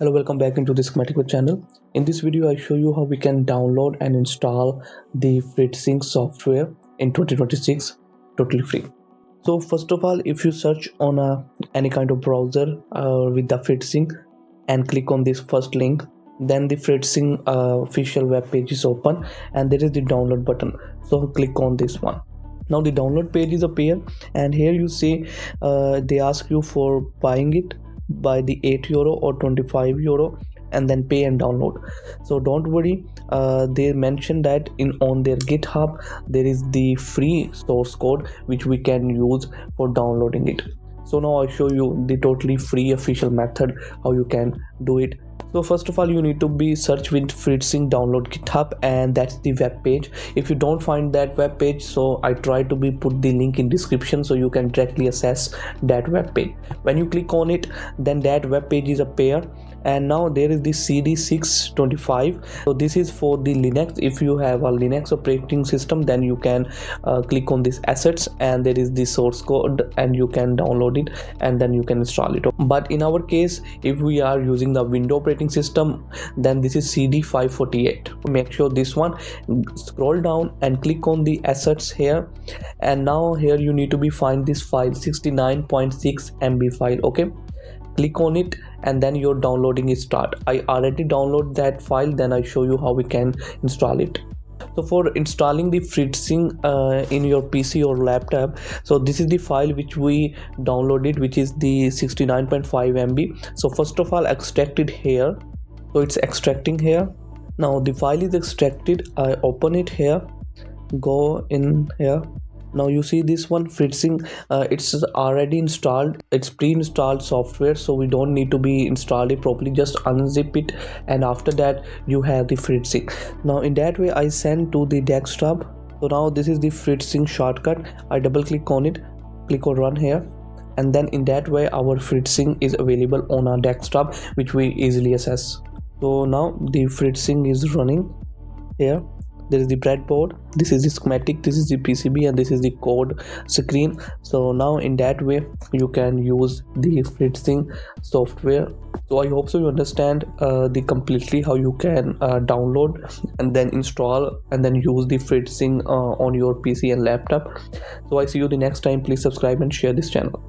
Hello, welcome back into the schematic channel. In this video I show you how we can download and install the Fritzing software in 2026 totally free. So first of all, if you search on any kind of browser with the Fritzing and click on this first link, then the Fritzing official web page is open and there is the download button. So click on this one. Now the download page is appear and here you see they ask you for buying it by the €8 or €25 and then pay and download. So don't worry, they mentioned that on their GitHub there is the free source code which we can use for downloading it. So now I'll show you the totally free official method how you can do it. So first of all, you need to be search with Fritzing download GitHub, and that's the web page. If you don't find that web page, so I try to be put the link in description so you can directly access that web page. When you click on it, then that web page is appear, and now there is the CD625. So this is for the Linux. If you have a Linux operating system, then you can click on this assets and there is the source code and you can download it and then you can install it. But in our case, if we are using the Windows operating system, then this is CD548. Make sure this one, scroll down and click on the assets here, and now here you need to be find this file 69.6 MB file. Okay, click on it and then your downloading is start. I already download that file, then I show you how we can install it. So for installing the Fritzing in your PC or laptop, so this is the file which we downloaded, which is the 69.5 MB. So first of all, extract it here. So it's extracting here. Now the file is extracted. I open it here, go in here. Now you see this one Fritzing, it's already installed, it's pre-installed software, so we don't need to be installed it properly. Just unzip it and after that you have the Fritzing. Now in that way I send to the desktop. So now this is the Fritzing shortcut. I double click on it, click on run here, and then in that way our Fritzing is available on our desktop, which we easily access. So now the Fritzing is running here. There is the breadboard, this is the schematic, this is the PCB, and this is the code screen. So now in that way you can use the Fritzing software. So I hope so you understand the completely how you can download and then install and then use the Fritzing on your PC and laptop. So I see you the next time. Please subscribe and share this channel.